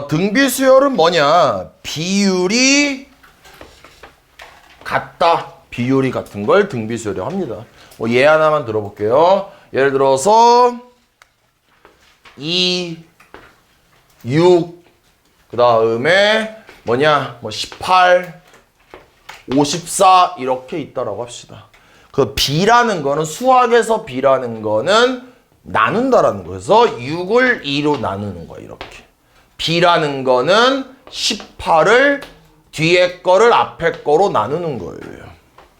등비수열은 뭐냐? 비율이 같다. 비율이 같은 걸 등비수열이라고 합니다. 예 하나만 들어볼게요. 예를 들어서 2, 6, 그 다음에 뭐냐? 18, 54 이렇게 있다라고 합시다. 그 B라는 거는 수학에서 B라는 거는 나눈다라는 거예요. 그래서 6을 2로 나누는 거야. 이렇게. B라는 거는 18을 뒤에 거를 앞에 거로 나누는 거예요.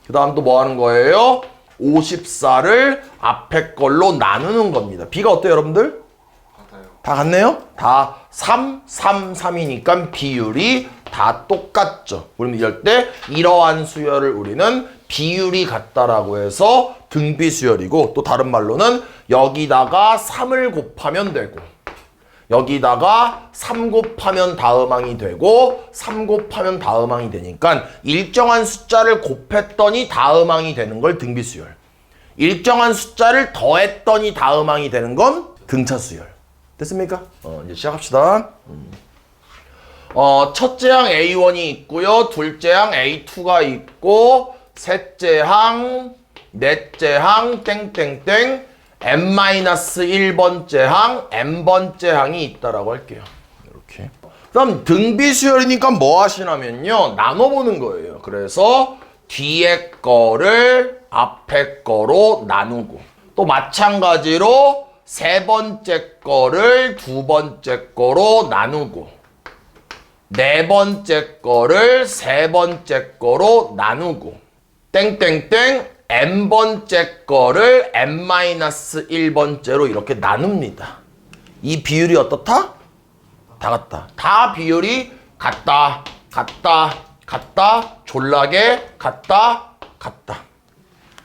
그 다음 또 뭐 하는 거예요? 54를 앞에 걸로 나누는 겁니다. B가 어때요, 여러분들? 같아요. 다 같네요? 다 3, 3, 3이니까 비율이 다 똑같죠. 그러면 이럴 때 이러한 수열을 우리는 비율이 같다라고 해서 등비수열이고, 또 다른 말로는 여기다가 3을 곱하면 되고, 여기다가 3 곱하면 다음항이 되고, 3 곱하면 다음항이 되니까 일정한 숫자를 곱했더니 다음항이 되는 걸 등비수열, 일정한 숫자를 더했더니 다음항이 되는 건 등차수열. 됐습니까? 이제 시작합시다. 첫째 항 A1이 있고요. 둘째 항 A2가 있고, 셋째 항, 넷째 항, 땡땡땡, n-1번째 항, n번째 항이 있다라고 할게요. 이렇게. 그럼 등비수열이니까 뭐 하시냐면요. 나눠보는 거예요. 그래서 뒤에 거를 앞에 거로 나누고, 또 마찬가지로 세 번째 거를 두 번째 거로 나누고, 네 번째 거를 세 번째 거로 나누고, 땡땡땡 n번째 거를 n-1번째로 이렇게 나눕니다. 이 비율이 어떻다? 다 같다. 다 비율이 같다, 같다, 같다, 졸라게 같다, 같다.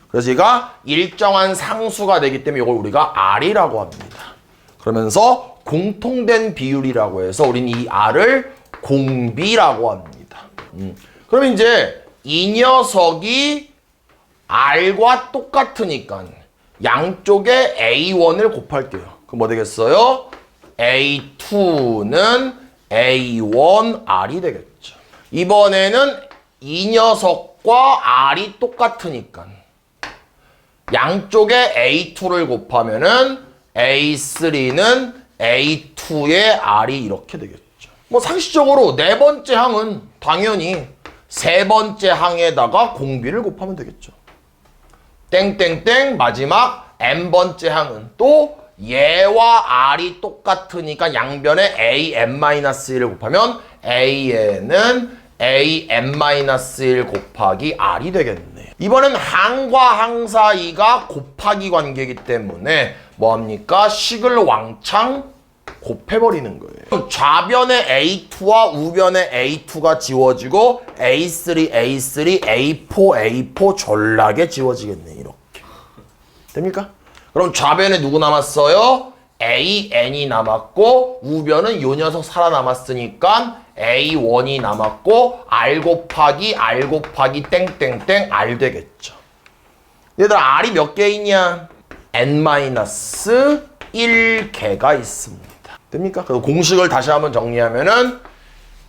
그래서 얘가 일정한 상수가 되기 때문에 이걸 우리가 R이라고 합니다. 그러면서 공통된 비율이라고 해서 우리는 이 R을 공비라고 합니다. 그러면 이제 이 녀석이 R과 똑같으니까 양쪽에 A1을 곱할게요. 그럼 뭐 되겠어요? A2는 A1R이 되겠죠. 이번에는 이 녀석과 R이 똑같으니까 양쪽에 A2를 곱하면은 A3는 A2의 R이 이렇게 되겠죠. 뭐 상식적으로 네 번째 항은 당연히 세 번째 항에다가 공비를 곱하면 되겠죠. 땡땡땡 마지막 n번째 항은 또 얘와 R이 똑같으니까 양변에 an-1을 곱하면 an은 an-1 곱하기 R이 되겠네. 이번엔 항과 항 사이가 곱하기 관계이기 때문에 뭐합니까? 식을 왕창 곱해버리는 거예요. 좌변의 A2와 우변의 A2가 지워지고 A3, A3, A4, A4 졸라게 지워지겠네. 이렇게. 됩니까? 그럼 좌변에 누구 남았어요? AN이 남았고, 우변은 요 녀석 살아남았으니까 A1이 남았고, R 곱하기 땡땡땡 R 되겠죠. 얘들아, R이 몇 개 있냐? n-1개가 있습니다. 됩니까? 그리고 공식을 다시 한번 정리하면은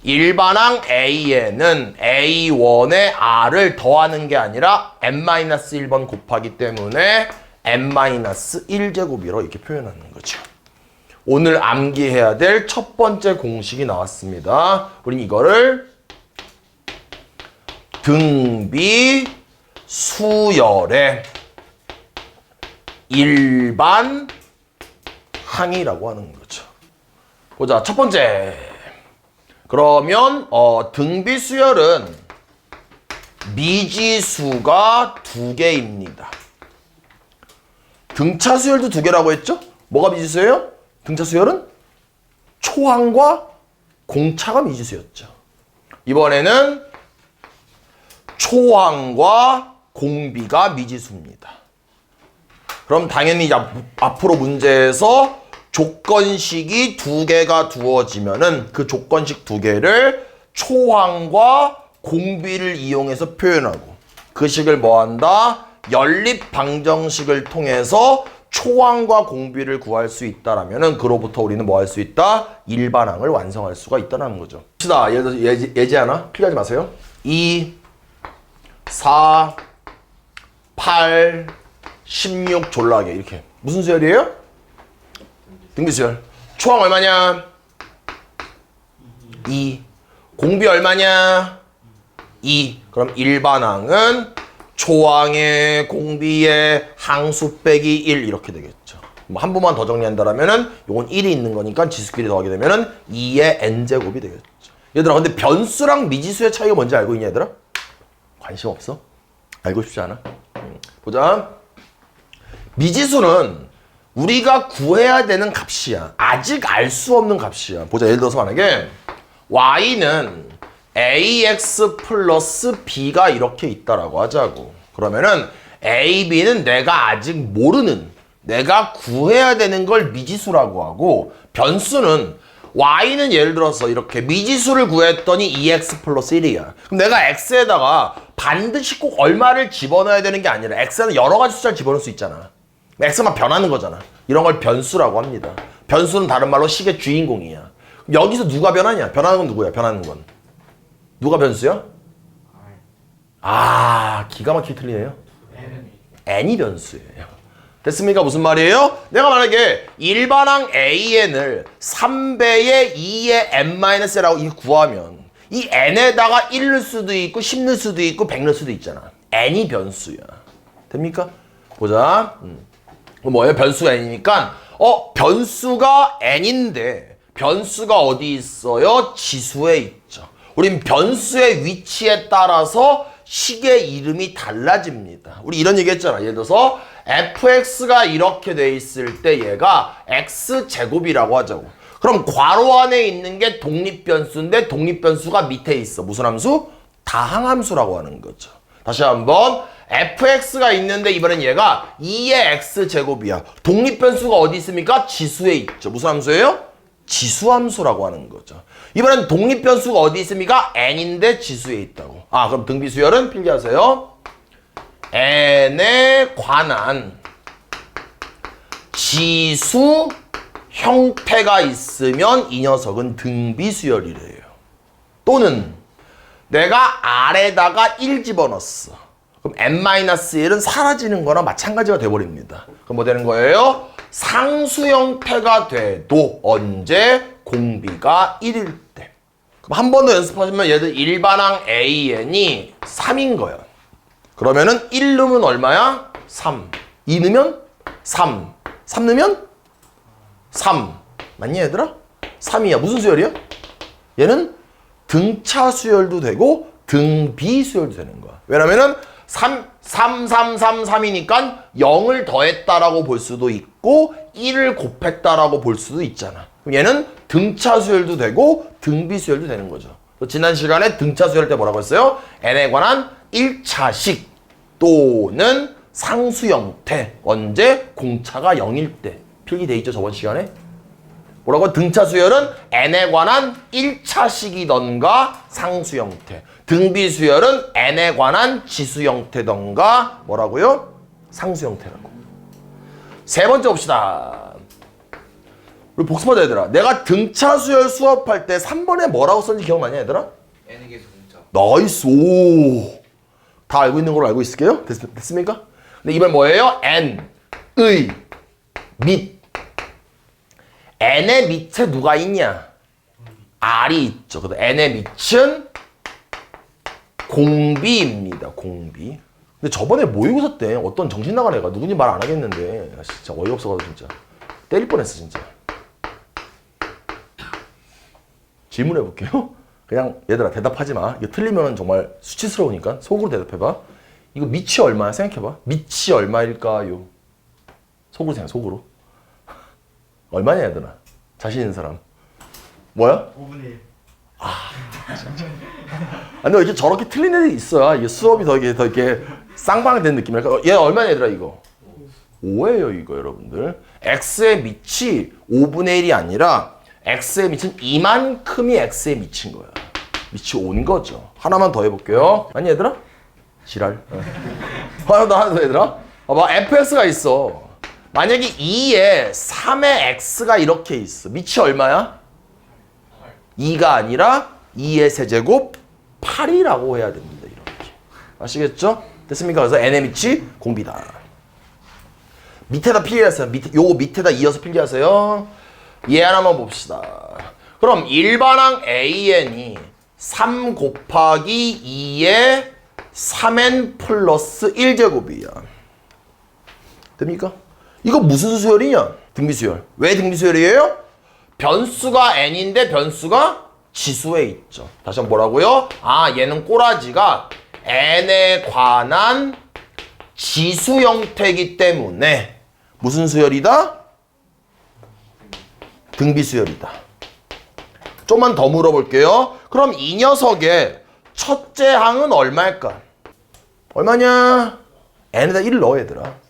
일반항 A에는 A1의 R을 더하는 게 아니라 n-1번 곱하기 때문에 n-1제곱이라고 이렇게 표현하는 거죠. 오늘 암기해야 될 첫 번째 공식이 나왔습니다. 우린 이거를 등비 수열의 일반 항이라고 하는 거죠. 보자. 첫 번째. 그러면 등비수열은 미지수가 2개입니다. 등차수열도 2개라고 했죠? 뭐가 미지수예요? 등차수열은 초항과 공차가 미지수였죠. 이번에는 초항과 공비가 미지수입니다. 그럼 당연히 이제 앞으로 문제에서 조건식이 2개가 두어지면은 그 조건식 2개를 초항과 공비를 이용해서 표현하고, 그 식을 뭐한다? 연립 방정식을 통해서 초항과 공비를 구할 수 있다라면은 그로부터 우리는 뭐 할 수 있다? 일반항을 완성할 수가 있다는 거죠. 봅시다. 예를 들어서 예제 하나 클릭하지 마세요. 2, 4, 8, 16 졸라게 이렇게. 무슨 수열이에요? 등비수열. 초항 얼마냐? 2. 공비 얼마냐? 2. 그럼 일반항은 초항의 공비의 항수 빼기 1 이렇게 되겠죠. 한 번만 더 정리한다면은 요건 1이 있는 거니까 지수끼리 더하게 되면은 2의 n제곱이 되겠죠. 얘들아 근데 변수랑 미지수의 차이가 뭔지 알고 있냐 얘들아? 관심 없어? 알고 싶지 않아? 보자. 미지수는 우리가 구해야 되는 값이야. 아직 알 수 없는 값이야. 보자. 예를 들어서 만약에 y는 ax 플러스 b가 이렇게 있다라고 하자고. 그러면은 a, b는 내가 아직 모르는, 내가 구해야 되는 걸 미지수라고 하고, 변수는 y는 예를 들어서 이렇게 미지수를 구했더니 2x 플러스 1이야. 그럼 내가 x에다가 반드시 꼭 얼마를 집어넣어야 되는 게 아니라 x에는 여러 가지 숫자를 집어넣을 수 있잖아. x만 변하는 거잖아. 이런 걸 변수라고 합니다. 변수는 다른 말로 식의 주인공이야. 여기서 누가 변하냐? 변하는 건 누구야? 변하는 건. 누가 변수야? 아, 기가 막히게 틀리네요. n이 변수예요. 됐습니까? 무슨 말이에요? 내가 만약에 일반항 an을 3배의 2의 n-라고 구하면 이 n에다가 1 넣을 수도 있고 10 넣을 수도 있고 100 넣을 수도 있잖아. n이 변수야. 됩니까? 보자. 뭐예요? 변수가 n이니까 변수가 n인데 변수가 어디 있어요? 지수에 있죠. 우린 변수의 위치에 따라서 식의 이름이 달라집니다. 우리 이런 얘기 했잖아. 예를 들어서 fx가 이렇게 돼 있을 때 얘가 x제곱이라고 하자고. 그럼 괄호 안에 있는 게 독립변수인데 독립변수가 밑에 있어. 무슨 함수? 다항함수라고 하는 거죠. 다시 한번 fx가 있는데 이번엔 얘가 2의 x제곱이야. 독립변수가 어디 있습니까? 지수에 있죠. 무슨 함수예요? 지수함수라고 하는 거죠. 이번엔 독립변수가 어디 있습니까? n인데 지수에 있다고. 아, 그럼 등비수열은 필기하세요. n에 관한 지수 형태가 있으면 이 녀석은 등비수열이래요. 또는 내가 R에다가 1 집어넣었어. 그럼 n-1은 사라지는 거나 마찬가지가 돼버립니다. 그럼 뭐 되는 거예요? 상수 형태가 돼도 언제? 공비가 1일 때. 그럼 한 번 더 연습하시면 얘들 일반항 an이 3인 거야. 그러면은 1 넣으면 얼마야? 3. 2 넣으면 3. 3 넣으면 3. 맞니 얘들아? 3이야. 무슨 수열이야? 얘는 등차 수열도 되고 등비 수열도 되는 거야. 왜냐면은 3이니까 0을 더했다라고 볼 수도 있고 1을 곱했다라고 볼 수도 있잖아. 그럼 얘는 등차 수열도 되고 등비 수열도 되는 거죠. 지난 시간에 등차 수열 때 뭐라고 했어요? n에 관한 1차식 또는 상수 형태. 언제? 공차가 0일 때. 필기돼 있죠, 저번 시간에? 뭐라고? 등차 수열은 n에 관한 1차식이던가 상수 형태. 등비 수열은 n에 관한 지수 형태던가 뭐라고요? 상수 형태라고. 세 번째 봅시다. 우리 복습하자 얘들아. 내가 등차 수열 수업할 때 3번에 뭐라고 썼는지 기억나냐 얘들아? n의 계수 공차. 나이스. 오. 다 알고 있는 걸로 알고 있을게요? 됐습니까? 근데 이번 뭐예요? n의 밑. n의 밑에 누가 있냐? r이 있죠. 그래서 n의 밑은 공비입니다. 공비. 근데 저번에 모의고사 때 어떤 정신 나간 애가 누군지 말 안 하겠는데 진짜 어이없어가지고 진짜 때릴 뻔했어 진짜. 질문해 볼게요. 그냥 얘들아 대답하지 마. 이거 틀리면 정말 수치스러우니까 속으로 대답해봐. 이거 밑이 얼마야? 생각해봐. 밑이 얼마일까요? 속으로 생각. 속으로. 얼마냐 얘들아? 자신 있는 사람. 뭐야? 5분의 1. 근데 이렇게 저렇게 틀린 애들이 있어야 이게 수업이 더 이렇게 쌍방된 느낌이랄까. 얘 얼마냐 얘들아 이거? 5예요 이거 여러분들. x의 밑이 5분의 1이 아니라 x의 밑은 이만큼이 x의 밑인 거야. 밑이 5인 거죠. 하나만 더 해볼게요. 아니 얘들아? 지랄. 하나 더 얘들아. 봐봐 fx가 있어. 만약에 2에 3의 x가 이렇게 있어. 밑이 얼마야? 2가 아니라 2의 세제곱 8이라고 해야 됩니다. 이렇게. 아시겠죠? 됐습니까? 그래서 n의 밑이 공비다. 밑에다 필기하세요. 요거 밑에다 이어서 필기하세요. 얘 하나만 봅시다. 그럼 일반항 AN이 3 곱하기 2의 3n 플러스 1제곱이야. 됩니까? 이거 무슨 수열이냐? 등비수열. 왜 등비수열이에요? 변수가 n인데 변수가 지수에 있죠. 다시 한번 뭐라고요? 아, 얘는 꼬라지가 n에 관한 지수 형태이기 때문에 무슨 수열이다? 등비수열이다. 좀만 더 물어볼게요. 그럼 이 녀석의 첫째 항은 얼마일까? 얼마냐? n에다 1을 넣어 얘들아.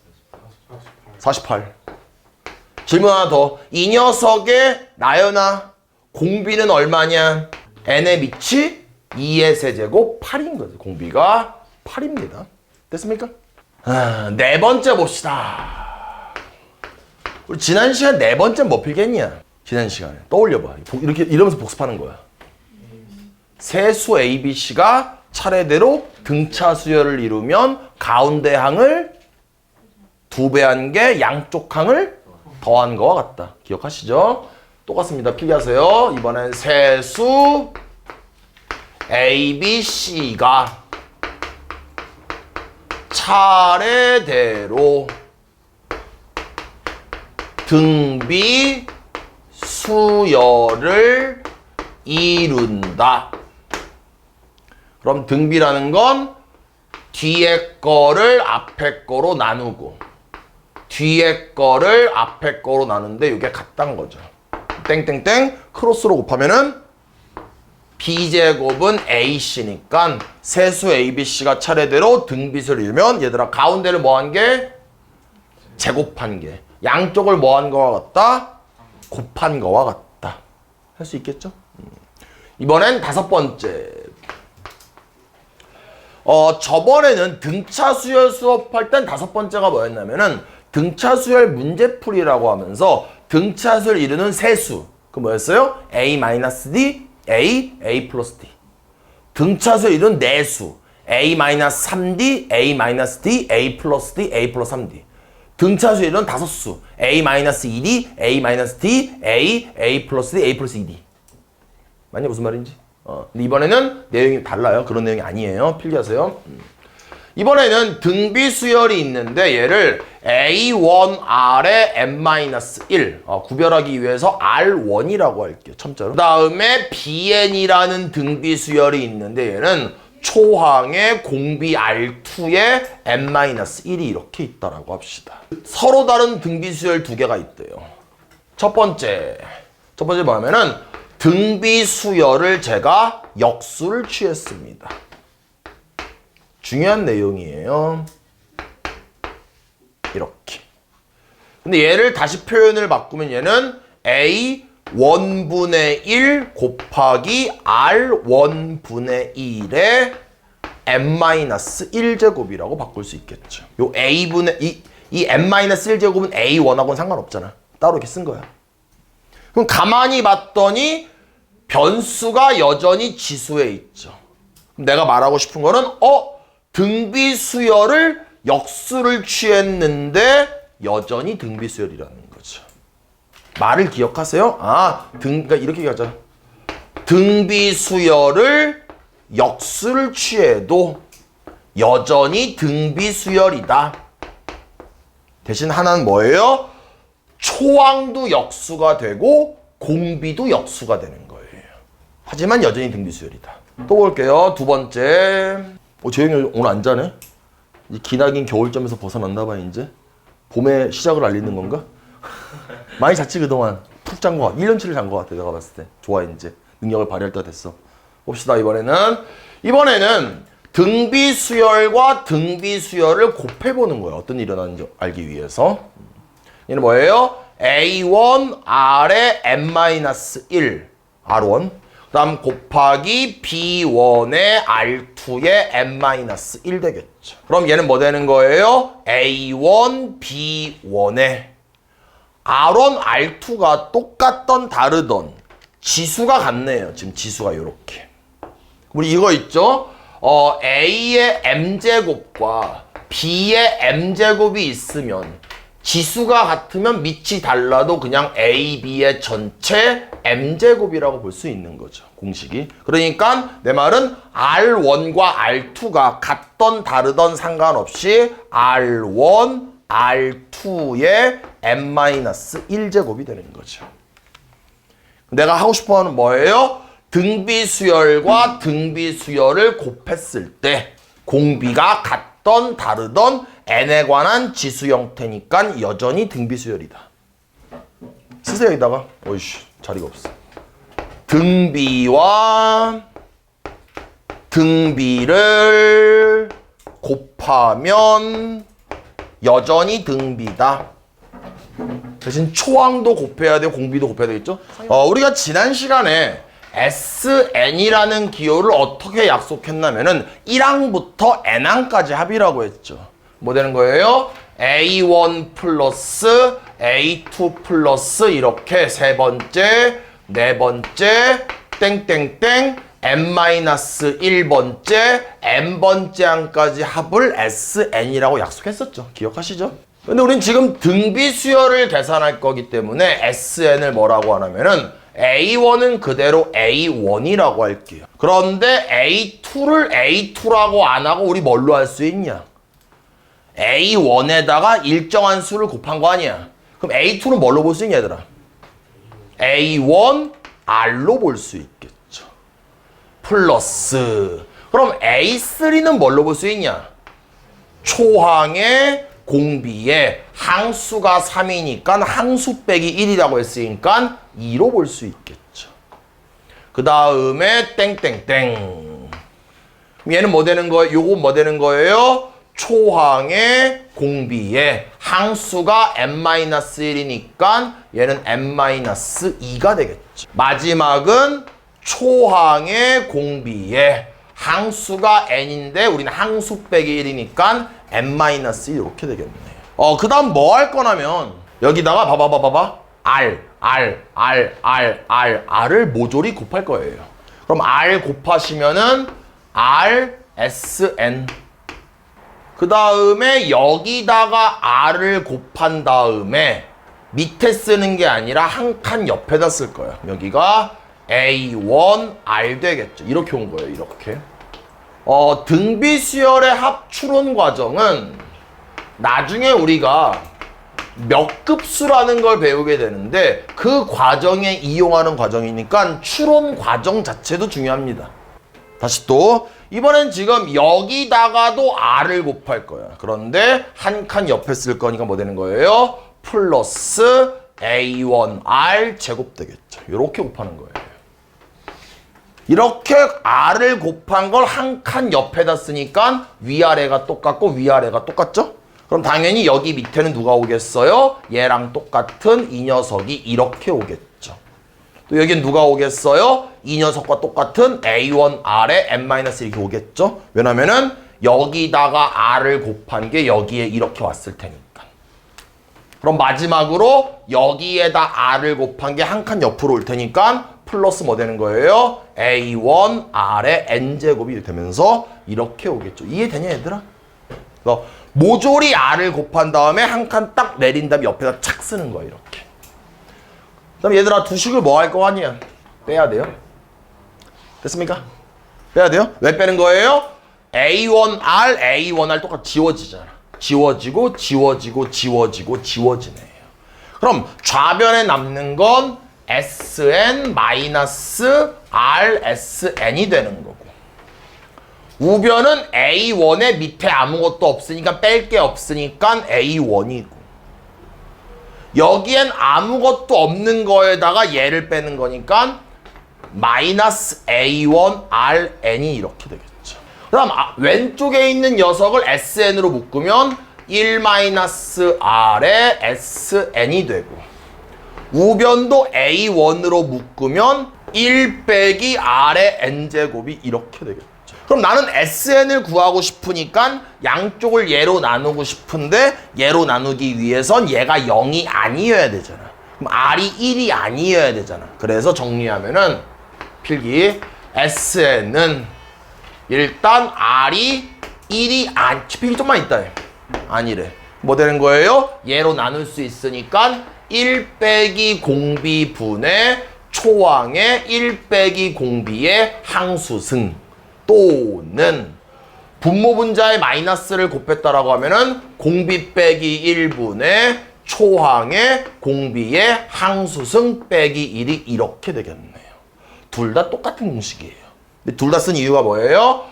48. 질문 하나 더. 이 녀석의 나연아 공비는 얼마냐? n의 밑이 2의 세제곱 8인 거죠. 공비가 8입니다. 됐습니까? 네 번째 봅시다. 우리 지난 시간 네 번째 뭐 필겠냐? 지난 시간에 떠올려봐. 이렇게 이러면서 복습하는 거야. 세수 ABC가 차례대로 등차 수열을 이루면 가운데 항을 2배한 게 양쪽 항을 더한 거와 같다. 기억하시죠? 똑같습니다. 필기하세요. 이번엔 세수 ABC가 차례대로 등비 수열을 이룬다. 그럼 등비라는 건 뒤에 거를 앞에 거로 나누고 뒤에 거를 앞에 거로 나누는데 이게 같다는 거죠. 땡땡땡 크로스로 곱하면은 b제곱은 ac니까 세수 abc가 차례대로 등비수를 이루면 얘들아 가운데를 뭐한 게? 제곱한 게. 양쪽을 뭐한 거와 같다? 곱한 거와 같다. 할 수 있겠죠? 이번엔 다섯 번째. 저번에는 등차 수열 수업할 땐 다섯 번째가 뭐였냐면은 등차 수열 문제풀이라고 하면서 등차 수열 이루는 세수. 그 뭐였어요? a-d, a 플러스 d. 등차 수열 이루는 내수. a-3d, a-d, a 플러스 d, a 플러스 3d. 등차 수열 이루는 다섯수. a-2d, a-d, a 플러스 d, a 플러스 2d. 맞냐? 무슨 말인지? 근데 이번에는 내용이 달라요. 그런 내용이 아니에요. 필기하세요. 이번에는 등비 수열이 있는데 얘를 A1R에 N-1 구별하기 위해서 R1이라고 할게요. 첨자로. 그 다음에 BN이라는 등비 수열이 있는데 얘는 초항에 공비 R2에 N-1이 이렇게 있다라고 합시다. 서로 다른 등비 수열 두 개가 있대요. 첫 번째 뭐냐면은 등비 수열을 제가 역수를 취했습니다. 중요한 내용이에요. 이렇게. 근데 얘를 다시 표현을 바꾸면 얘는 A 1분의 1 곱하기 R 1분의 1의 n-1제곱이라고 바꿀 수 있겠죠. 요 A분의 이 n-1제곱은 A1하고는 상관없잖아. 따로 이렇게 쓴 거야. 그럼 가만히 봤더니 변수가 여전히 지수에 있죠. 그럼 내가 말하고 싶은 거는 등비 수열을 역수를 취했는데 여전히 등비 수열이라는 거죠. 말을 기억하세요? 그러니까 이렇게 얘기하잖아. 등비 수열을 역수를 취해도 여전히 등비 수열이다. 대신 하나는 뭐예요? 초항도 역수가 되고 공비도 역수가 되는 거예요. 하지만 여전히 등비 수열이다. 또 볼게요. 두 번째. 재영이 오늘 안 자네? 이 기나긴 겨울잠에서 벗어났나 봐 이제? 봄의 시작을 알리는 건가? 많이 잤지 그동안. 푹 잔 거 같아. 1년치를 잔 거 같아 내가 봤을 때. 좋아 이제. 능력을 발휘할 때가 됐어. 봅시다 이번에는 등비 수열과 등비 수열을 곱해보는 거예요. 어떤 일이 일어나는지 알기 위해서. 얘는 뭐예요? A1R에 N-1 R1 그 다음 곱하기 B1의 R2의 N-1 되겠죠. 그럼 얘는 뭐 되는 거예요? A1 B1의 R1, R2가 똑같던 다르던 지수가 같네요. 지금 지수가 요렇게. 우리 이거 있죠? A의 M제곱과 B의 M제곱이 있으면 지수가 같으면 밑이 달라도 그냥 A, B의 전체 M제곱이라고 볼 수 있는 거죠. 공식이. 그러니까 내 말은 R1과 R2가 같던 다르던 상관없이 R1, R2의 M-1제곱이 되는 거죠. 내가 하고 싶어 하는 뭐예요? 등비수열과 등비수열을 곱했을 때 공비가 같던 다르던 n에 관한 지수 형태니까 여전히 등비수열이다. 쓰세요 여기다가. 어이씨 자리가 없어. 등비와 등비를 곱하면 여전히 등비다. 대신 초항도 곱해야 되고 공비도 곱해야 되겠죠? 우리가 지난 시간에 SN이라는 기호를 어떻게 약속했냐면은 1항부터 N항까지 합이라고 했죠. 뭐 되는 거예요? A1 플러스 A2 플러스 이렇게 세 번째, 네 번째, 땡땡땡 n-1번째, n번째 항까지 합을 SN이라고 약속했었죠. 기억하시죠? 근데 우린 지금 등비수열을 계산할 거기 때문에 SN을 뭐라고 하냐면은 A1은 그대로 A1이라고 할게요. 그런데 A2를 A2라고 안 하고 우리 뭘로 할 수 있냐? A1에다가 일정한 수를 곱한 거 아니야? 그럼 A2는 뭘로 볼 수 있냐 얘들아? A1R로 볼 수 있겠죠. 플러스 그럼 A3는 뭘로 볼 수 있냐? 초항의 공비에 항수가 3이니까 항수 빼기 1이라고 했으니까 2로 볼 수 있겠죠. 그 다음에 땡땡땡. 얘는 뭐 되는 거예요? 요거 뭐 되는 거예요? 초항의 공비에 항수가 n-1이니까 얘는 n-2가 되겠죠. 마지막은 초항의 공비에 항수가 n인데 우리는 항수 빼기 1이니까 n-1 이렇게 되겠네요. 그 다음 뭐 할 거냐면 여기다가 봐봐 R을 모조리 곱할 거예요. 그럼 R 곱하시면은 RSN 그 다음에 여기다가 R을 곱한 다음에 밑에 쓰는 게 아니라 한 칸 옆에다 쓸 거예요. 여기가 A1R 되겠죠. 이렇게 온 거예요. 이렇게. 등비수열의 합추론 과정은 나중에 우리가 몇 급수라는 걸 배우게 되는데 그 과정에 이용하는 과정이니까 추론 과정 자체도 중요합니다. 다시 또 이번엔 지금 여기다가도 R을 곱할 거야. 그런데 한 칸 옆에 쓸 거니까 뭐 되는 거예요? 플러스 A1R 제곱 되겠죠. 이렇게 곱하는 거예요. 이렇게 R을 곱한 걸 한 칸 옆에다 쓰니까 위아래가 똑같고 위아래가 똑같죠? 그럼 당연히 여기 밑에는 누가 오겠어요? 얘랑 똑같은 이 녀석이 이렇게 오겠죠. 또 여긴 누가 오겠어요? 이 녀석과 똑같은 A1R에 n-1 이렇게 오겠죠? 왜냐면은 여기다가 R을 곱한 게 여기에 이렇게 왔을 테니까. 그럼 마지막으로 여기에다 R을 곱한 게 한 칸 옆으로 올 테니까 플러스 뭐 되는 거예요? A1R의 N제곱이 되면서 이렇게 오겠죠. 이해되냐 얘들아? 그래서 모조리 R을 곱한 다음에 한 칸 딱 내린 다음에 옆에다 착 쓰는 거야 이렇게. 그럼 얘들아 두식을 뭐 할 거 아니야? 빼야 돼요. 됐습니까? 빼야 돼요. 왜 빼는 거예요? A1R 똑같이 지워지잖아. 지워지고 지워지고 지워지고 지워지네요. 그럼 좌변에 남는 건 SN-RSN이 되는 거고 우변은 A1의 밑에 아무것도 없으니까 뺄 게 없으니까 A1이고 여기엔 아무것도 없는 거에다가 얘를 빼는 거니까 마이너스 A1RN이 이렇게 되겠죠. 그 다음 왼쪽에 있는 녀석을 SN으로 묶으면 1-R의 SN이 되고 우변도 A1으로 묶으면 1 빼기 R의 N제곱이 이렇게 되겠죠. 그럼 나는 SN을 구하고 싶으니까 양쪽을 얘로 나누고 싶은데 얘로 나누기 위해선 얘가 0이 아니어야 되잖아. 그럼 R이 1이 아니어야 되잖아. 그래서 정리하면은 필기 SN은 일단 R이 1이 필기 좀만 있다 해. 아니래. 뭐 되는 거예요? 얘로 나눌 수 있으니까 1 빼기 공비분의 초항의 1 빼기 공비의 항수승 또는 분모분자의 마이너스를 곱했다라고 하면은 공비 빼기 1분의 초항의 공비의 항수승 빼기 1이 이렇게 되겠네요. 둘 다 똑같은 공식이에요. 근데 둘 다 쓴 이유가 뭐예요?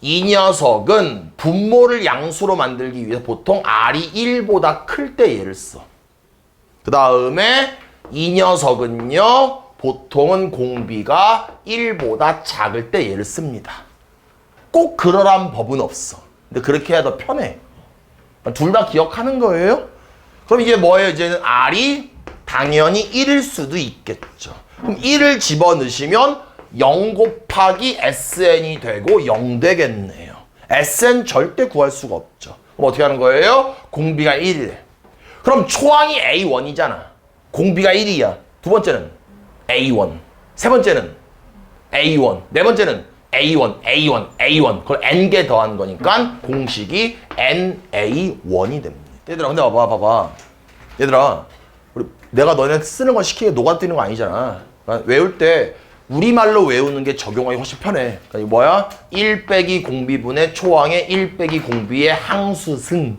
이 녀석은 분모를 양수로 만들기 위해서 보통 R이 1보다 클 때 얘를 써. 그 다음에 이 녀석은요. 보통은 공비가 1보다 작을 때 얘를 씁니다. 꼭 그러란 법은 없어. 근데 그렇게 해야 더 편해. 둘 다 기억하는 거예요. 그럼 이게 뭐예요? 이제는 R이 당연히 1일 수도 있겠죠. 그럼 1을 집어넣으시면 0 곱하기 SN이 되고 0 되겠네요. SN 절대 구할 수가 없죠. 그럼 어떻게 하는 거예요? 공비가 1이래. 그럼 초항이 A1이잖아. 공비가 1이야. 두 번째는 A1. 세 번째는 A1. 네 번째는 A1, A1, A1. 그걸 N개 더한 거니까 공식이 NA1이 됩니다. 얘들아, 근데 봐봐. 얘들아, 내가 너네한테 쓰는 거 시키게 녹아뜨리는 거 아니잖아. 그러니까 외울 때 우리말로 외우는 게 적용하기 훨씬 편해. 그러니까 이거 뭐야? 1 빼기 공비분의 초항의 1 빼기 공비의 항수승.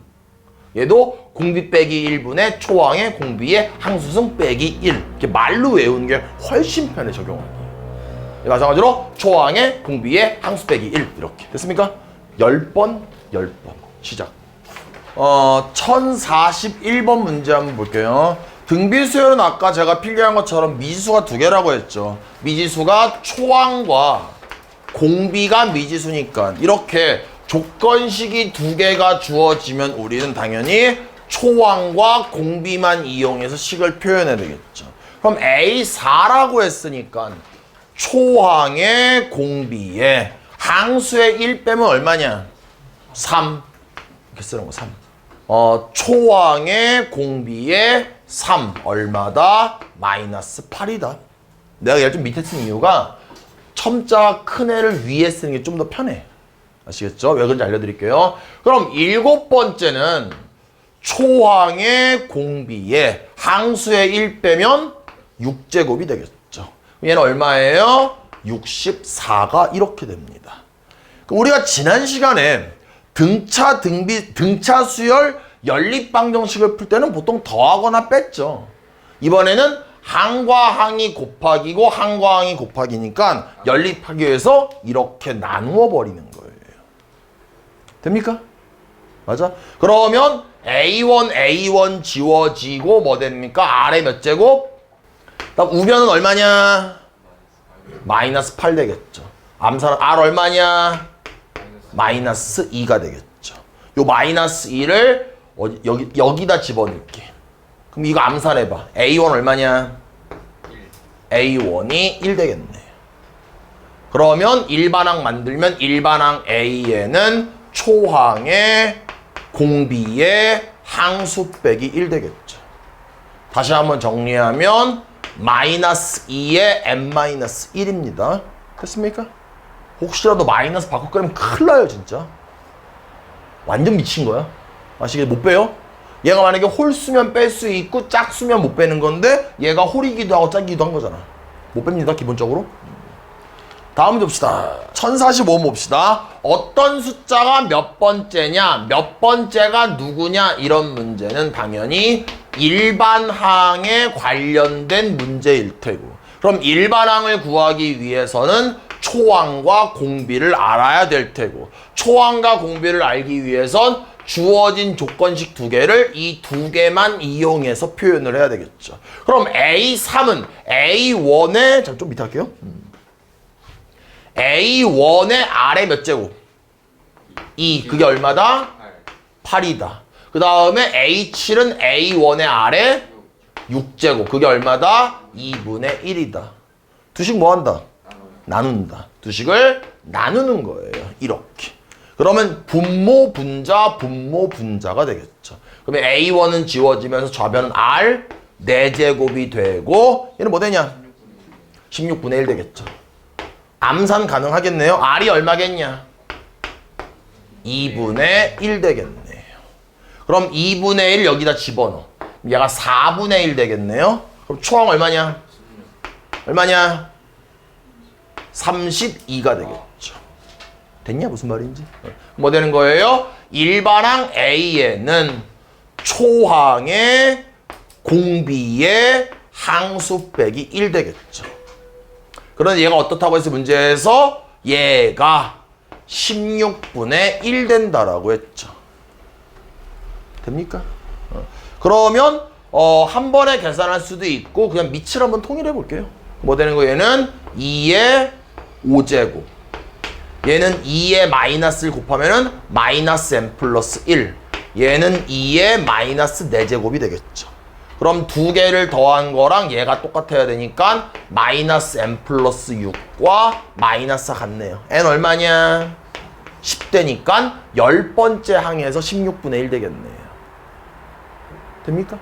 얘도 공비 빼기 1분의 초항의 공비의 항수승 빼기 1. 이렇게 말로 외우는 게 훨씬 편해, 적용하기. 마찬가지로 초항의 공비의 항수 빼기 1. 이렇게. 됐습니까? 10번. 시작. 1041번 문제 한번 볼게요. 등비수열은 아까 제가 필기한 것처럼 미지수가 두 개라고 했죠. 미지수가 초항과 공비가 미지수니까 이렇게 조건식이 두 개가 주어지면 우리는 당연히 초항과 공비만 이용해서 식을 표현해야 되겠죠. 그럼 A4라고 했으니까 초항의 공비에 항수의 1 빼면 얼마냐? 3. 이렇게 쓰는 거 3. 초항의 공비에 3 얼마다? 마이너스 8이다. 내가 얘를 좀 밑에 쓴 이유가 첨자 큰 애를 위에 쓰는 게 좀 더 편해. 아시겠죠? 왜 그런지 알려드릴게요. 그럼 7번째는 초항의 공비에 항수의 1 빼면 6제곱이 되겠죠. 얘는 얼마예요? 64가 이렇게 됩니다. 우리가 지난 시간에 등차 수열 연립방정식을 풀 때는 보통 더하거나 뺐죠. 이번에는 항과 항이 곱하기고 항과 항이 곱하기니까 연립하기 위해서 이렇게 나누어 버리는 거예요. 됩니까? 맞아? 그러면 A1 지워지고 뭐 됩니까? R의 몇 제곱? 그다음 우변은 얼마냐? 마이너스 8 되겠죠. 암산은 R 얼마냐? 마이너스 2가 되겠죠. 요 마이너스 2를 여기다 집어넣을게. 그럼 이거 암산해봐. A1 얼마냐? 1. A1이 1 되겠네. 그러면 일반항 만들면 일반항 A에는 초항의 공비의 항수 빼기 1 되겠죠. 다시 한번 정리하면 마이너스 2에 n-1입니다. 됐습니까? 혹시라도 마이너스 바꿔 끄면 큰일 나요, 진짜. 완전 미친 거야. 아시겠죠? 못 빼요? 얘가 만약에 홀수면 뺄 수 있고 짝수면 못 빼는 건데 얘가 홀이기도 하고 짝이기도 한 거잖아. 못 뺍니다, 기본적으로. 다음 문제 봅시다. 1045번 봅시다. 어떤 숫자가 몇 번째냐, 몇 번째가 누구냐 이런 문제는 당연히 일반항에 관련된 문제일 테고, 그럼 일반항을 구하기 위해서는 초항과 공비를 알아야 될 테고, 초항과 공비를 알기 위해선 주어진 조건식 두 개를 이 두 개만 이용해서 표현을 해야 되겠죠. 그럼 A3은 A1의 자, 좀 밑에 할게요. A1의 R의 몇 제곱? 2. 그게 얼마다? 8이다. 그 다음에 A7은 A1의 R의 6제곱. 그게 얼마다? 2분의 1이다. 두식 뭐 한다? 나눈다. 두 식을 나누는 거예요. 이렇게. 그러면 분모, 분자가 되겠죠. 그러면 A1은 지워지면서 좌변은 R 4제곱이 되고 얘는 뭐 되냐? 16분의 1 되겠죠. 암산 가능하겠네요. R이 얼마겠냐? 2분의 1 되겠네요. 그럼 2분의 1 여기다 집어넣어. 얘가 4분의 1 되겠네요. 그럼 초항 얼마냐? 얼마냐? 32가 되겠죠. 됐냐? 무슨 말인지? 뭐 되는 거예요? 일반항 A에는 초항의 공비의 항수 빼기 1 되겠죠. 그런데 얘가 어떻다고 해서 문제에서 얘가 16분의 1 된다라고 했죠. 됩니까? 그러면 한 번에 계산할 수도 있고 그냥 밑을 한번 통일해 볼게요. 뭐 되는 거 얘는 2의 5제곱 얘는 2의 마이너스를 곱하면은 마이너스 n 플러스 1 얘는 2의 마이너스 4제곱이 되겠죠. 그럼 두 개를 더한 거랑 얘가 똑같아야 되니까 마이너스 n 플러스 6과 마이너스가 같네요. n 얼마냐? 10대니까 10번째 항에서 16분의 1 되겠네요. 됩니까?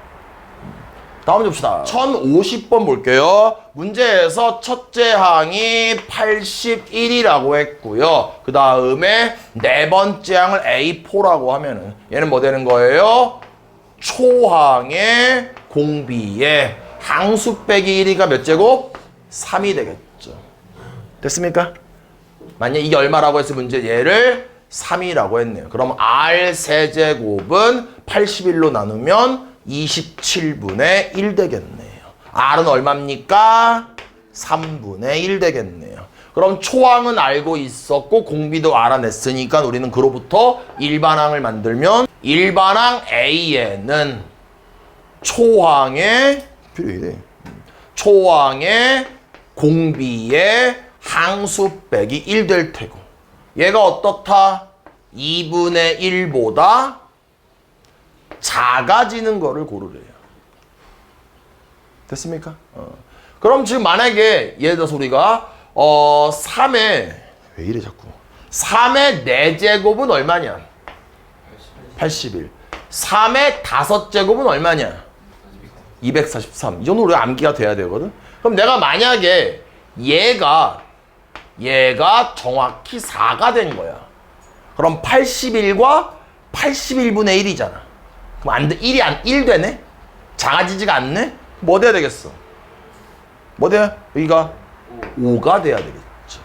다음 줍시다. 1050번 볼게요. 문제에서 첫째 항이 81이라고 했고요. 그 다음에 네 번째 항을 A4라고 하면은 얘는 뭐 되는 거예요? 초항의 공비의 항수 빼기 1이가 몇 제곱? 3이 되겠죠. 됐습니까? 만약 이게 얼마라고 해서 문제 얘를 3이라고 했네요. 그럼 R 세제곱은 81로 나누면 27분의 1 되겠네요. R은 얼마입니까? 3분의 1 되겠네요. 그럼 초항은 알고 있었고 공비도 알아냈으니까 우리는 그로부터 일반항을 만들면 일반항 A에는 초항의 공비의 항수 빼기 1 될 테고 얘가 어떻다? 2분의 1보다 작아지는 거를 고르래요. 됐습니까? 그럼 지금 만약에 예를 들어서 우리가 3의 왜 이래 자꾸 3의 4제곱은 얼마냐? 81. 3의 5제곱은 얼마냐? 243. 이 정도 우리가 암기가 돼야 되거든. 그럼 내가 만약에 얘가 정확히 4가 된 거야. 그럼 81과 81분의 1이잖아. 그럼 안 돼. 1 되네? 작아지지가 않네? 뭐 돼야 되겠어? 뭐 돼야? 여기가 5가 돼야 되겠죠.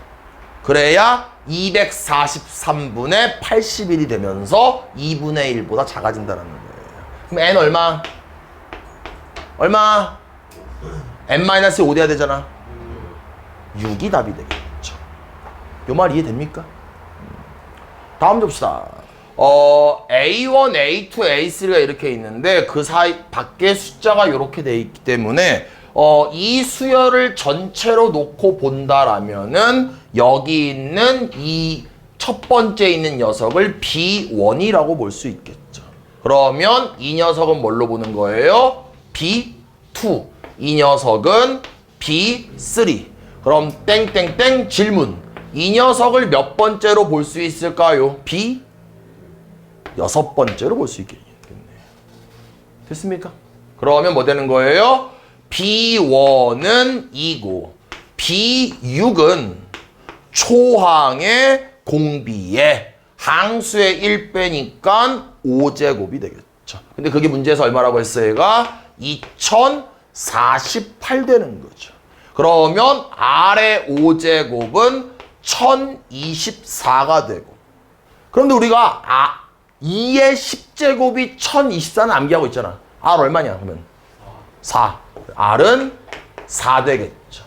그래야 243분의 81이 되면서 2분의 1보다 작아진다는 거예요. 그럼 n 얼마? 얼마? n-5 돼야 되잖아. 6이 답이 되겠죠. 요 말 이해됩니까? 다음 줍시다. A1, A2, A3가 이렇게 있는데 그 사이 밖에 숫자가 이렇게 돼 있기 때문에 이 수열을 전체로 놓고 본다라면은 여기 있는 이 첫 번째 있는 녀석을 B1이라고 볼 수 있겠죠. 그러면 이 녀석은 뭘로 보는 거예요? B2. 이 녀석은 B3. 그럼 땡땡땡 질문. 이 녀석을 몇 번째로 볼 수 있을까요? B 6번째로 볼 수 있겠네요. 됐습니까? 그러면 뭐 되는 거예요? B1은 2고 B6은 초항의 공비에 항수의 1 빼니까 5제곱이 되겠죠. 근데 그게 문제에서 얼마라고 했어요? 얘가 2048 되는 거죠. 그러면 R의 5제곱은 1024가 되고 그런데 우리가 2의 10제곱이 1024는 암기하고 있잖아. R 얼마냐? 그러면 4. R은 4 되겠죠.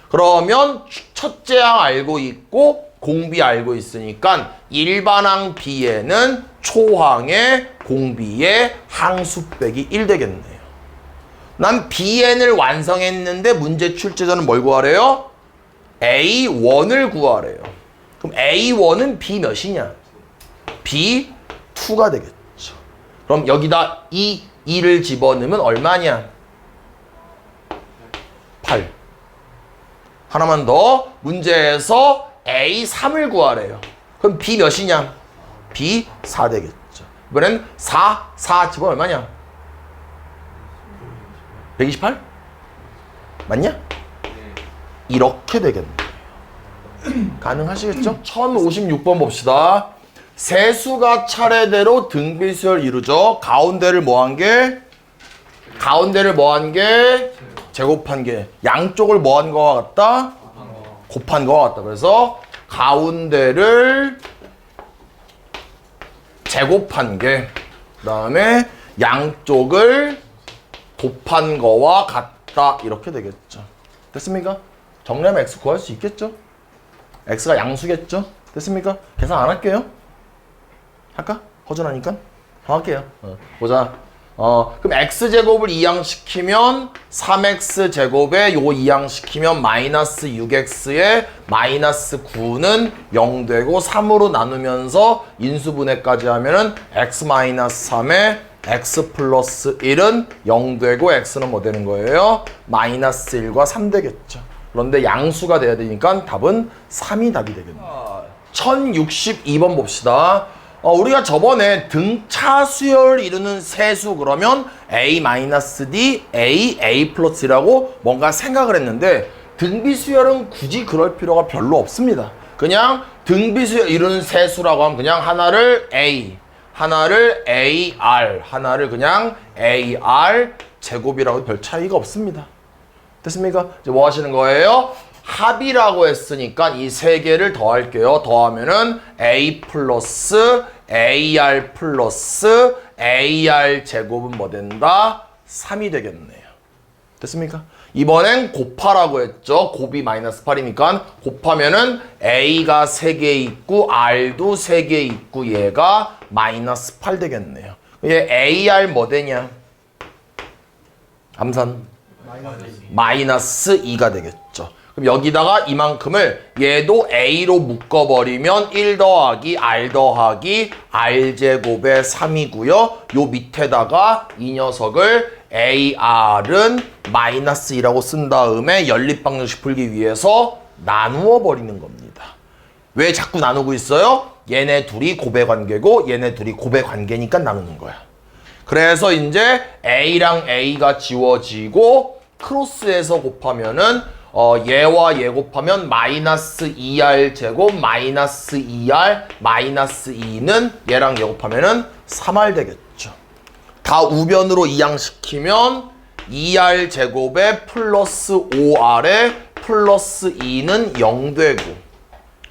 그러면 첫째 항 알고 있고 공비 알고 있으니까 일반항 B에는 초항의 공비의 항수 빼기 1 되겠네요. 난 BN을 완성했는데 문제 출제자는 뭘 구하래요? A1을 구하래요. 그럼 A1은 B 몇이냐? B2가 되겠죠. 그럼 여기다 2를 집어넣으면 얼마냐? 8. 하나만 더. 문제에서 A3을 구하래요. 그럼 B 몇이냐? B 4 되겠죠. 이번엔 4 집어넣으면 얼마냐? 128? 맞냐? 이렇게 되겠네요. 가능하시겠죠? 1056번 봅시다. 세수가 차례대로 등비수열 이루죠. 가운데를 뭐한 게? 제곱한 게. 양쪽을 뭐한 거와 같다? 곱한 거와 같다. 그래서 가운데를 제곱한 게, 그 다음에 양쪽을 곱한 거와 같다. 이렇게 되겠죠. 됐습니까? 정리하면 x 구할 수 있겠죠? x가 양수겠죠? 됐습니까? 계산 안 할게요. 할까? 허전하니까? 더 할게요. 보자. 그럼 x제곱을 이항시키면 3x제곱에 요 이항시키면 마이너스 6x에 마이너스 9는 0 되고 3으로 나누면서 인수분해까지 하면은 x 마이너스 3에 x 플러스 1은 0 되고 x는 뭐 되는 거예요? 마이너스 1과 3 되겠죠. 그런데 양수가 돼야 되니까 답은 3이 답이 되겠네요. 1062번 봅시다. 우리가 저번에 등차 수열을 이루는 세수 그러면 A-D, A 플러스 1라고 뭔가 생각을 했는데 등비 수열은 굳이 그럴 필요가 별로 없습니다. 그냥 등비 수열 이루는 세수라고 하면 그냥 하나를 A, 하나를 AR, 하나를 그냥 AR 제곱이라고 해도 별 차이가 없습니다. 됐습니까? 이제 뭐 하시는 거예요? 합이라고 했으니까 이 세 개를 더할게요. 더하면은 A 플러스 AR 플러스 AR 제곱은 뭐 된다? 3이 되겠네요. 됐습니까? 이번엔 곱하라고 했죠. 곱이 마이너스 8이니까 곱하면은 A가 3개 있고 R도 3개 있고 얘가 마이너스 8 되겠네요. 얘 AR 뭐 되냐? 암산 마이너스 2가 되겠죠. 그럼 여기다가 이만큼을 얘도 A로 묶어버리면 1 더하기 R 더하기 R제곱의 3이고요. 요 밑에다가 이 녀석을 AR은 마이너스 2라고 쓴 다음에 연립방정식 풀기 위해서 나누어 버리는 겁니다. 왜 자꾸 나누고 있어요? 얘네 둘이 곱의 관계고 얘네 둘이 곱의 관계니까 나누는 거야. 그래서 이제 A랑 A가 지워지고 크로스해서 곱하면은 얘와 얘 곱하면 마이너스 2R 제곱 마이너스 2R 마이너스 2는 얘랑 얘 곱하면은 3R 되겠죠. 다 우변으로 이항시키면 2R 제곱에 플러스 5R에 플러스 2는 0 되고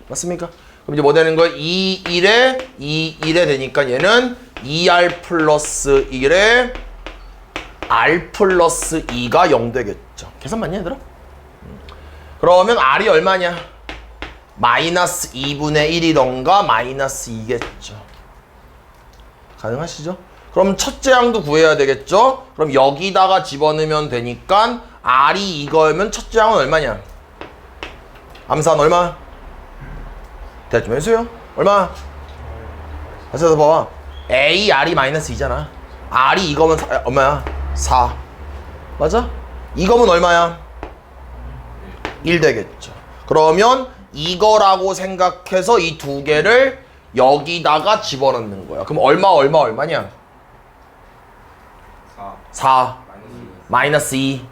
맞습니까? 그럼 이제 뭐 되는 거예요? 2,1에 되니까 얘는 2R 플러스 1에 R 플러스 2가 0 되겠죠. 계산 맞냐 얘들아? 그러면 R이 얼마냐? 마이너스 2분의 1이던가 마이너스 2겠죠. 가능하시죠? 그럼 첫째 항도 구해야 되겠죠? 그럼 여기다가 집어넣으면 되니까 R이 이거면 첫째 항은 얼마냐? 암산 얼마? 대답 좀 해주세요. 얼마? 다시 봐봐. A, R이 마이너스 2잖아. R이 이거면 얼마야? 4. 맞아? 이거면 얼마야? 1 되겠죠. 그러면 이거라고 생각해서 이 두 개를 여기다가 집어넣는 거야. 그럼 얼마냐? 4. 마이너스 2.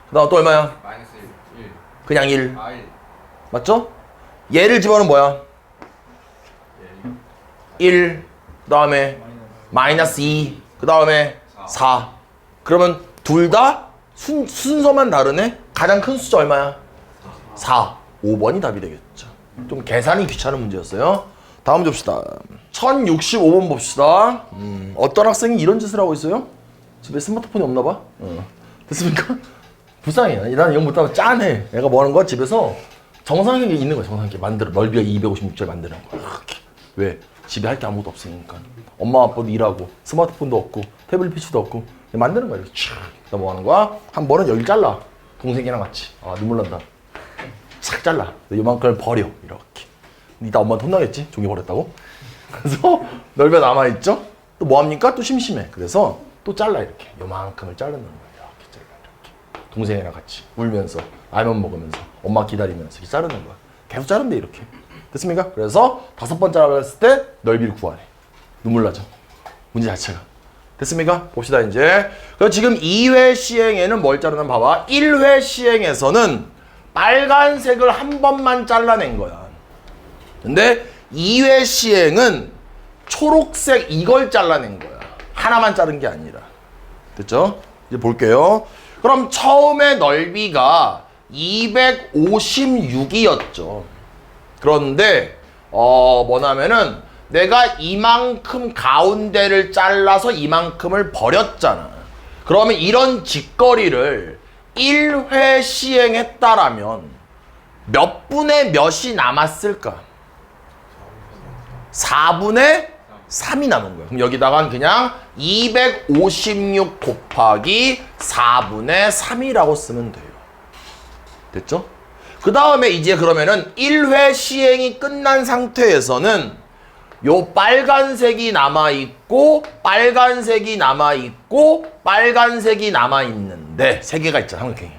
그 다음 또 얼마야? 마이너스 1. 그냥 1. 아, 1. 맞죠? 얘를 집어넣으면 뭐야? 1. 그 다음에 마이너스 2. 그 다음에 4. 그러면 둘 다 순서만 다르네? 가장 큰 숫자 얼마야? 4. 5번이 답이 되겠죠. 좀 계산이 귀찮은 문제였어요. 다음 봅시다. 1065번 봅시다. 어떤 학생이 이런 짓을 하고 있어요? 집에 스마트폰이 없나 봐? 됐습니까? 불쌍해. 난 이거 못하면 짠해. 얘가 뭐 하는 거야? 집에서 정상적인 게 있는 거야. 정상적인 게 만들어. 넓이가 256절 만드는 거야. 이렇게. 왜? 집에 할 게 아무것도 없으니까. 엄마 아빠도 일하고 스마트폰도 없고 태블릿 PC도 없고 만드는 거야. 이렇게 촥. 나 뭐 하는 거야? 한 번은 여기 잘라. 동생이랑 같이. 아 눈물 난다. 싹 잘라. 요만큼을 버려. 이렇게. 이따 엄마한테 혼나겠지? 종이 버렸다고. 그래서 넓이가 남아있죠? 또 뭐합니까? 또 심심해. 그래서 또 잘라 이렇게. 요만큼을 자르는 거야. 이렇게 잘라 이렇게. 동생이랑 같이 울면서 라면 먹으면서 엄마 기다리면서 이렇게 자르는 거야. 계속 자른대 이렇게. 됐습니까? 그래서 5번 자르랬을 때 넓이를 구하래. 눈물 나죠? 문제 자체가. 됐습니까? 봅시다 이제. 그래서 지금 2회 시행에는 뭘 자르나 봐봐. 1회 시행에서는 빨간색을 한 번만 잘라낸 거야. 근데 2회 시행은 초록색 이걸 잘라낸 거야. 하나만 자른 게 아니라. 됐죠? 이제 볼게요. 그럼 처음에 넓이가 256이었죠. 그런데 뭐냐면은 내가 이만큼 가운데를 잘라서 이만큼을 버렸잖아. 그러면 이런 직거리를 1회 시행했다라면 몇 분의 몇이 남았을까? 4분의 3이 남은 거야. 그럼 여기다가 그냥 256 곱하기 4분의 3이라고 쓰면 돼요. 됐죠? 그 다음에 이제 그러면은 1회 시행이 끝난 상태에서는 요 빨간색이 남아있고 빨간색이 남아있고 빨간색이 남아있는데 3개가 있잖아, 삼각형이.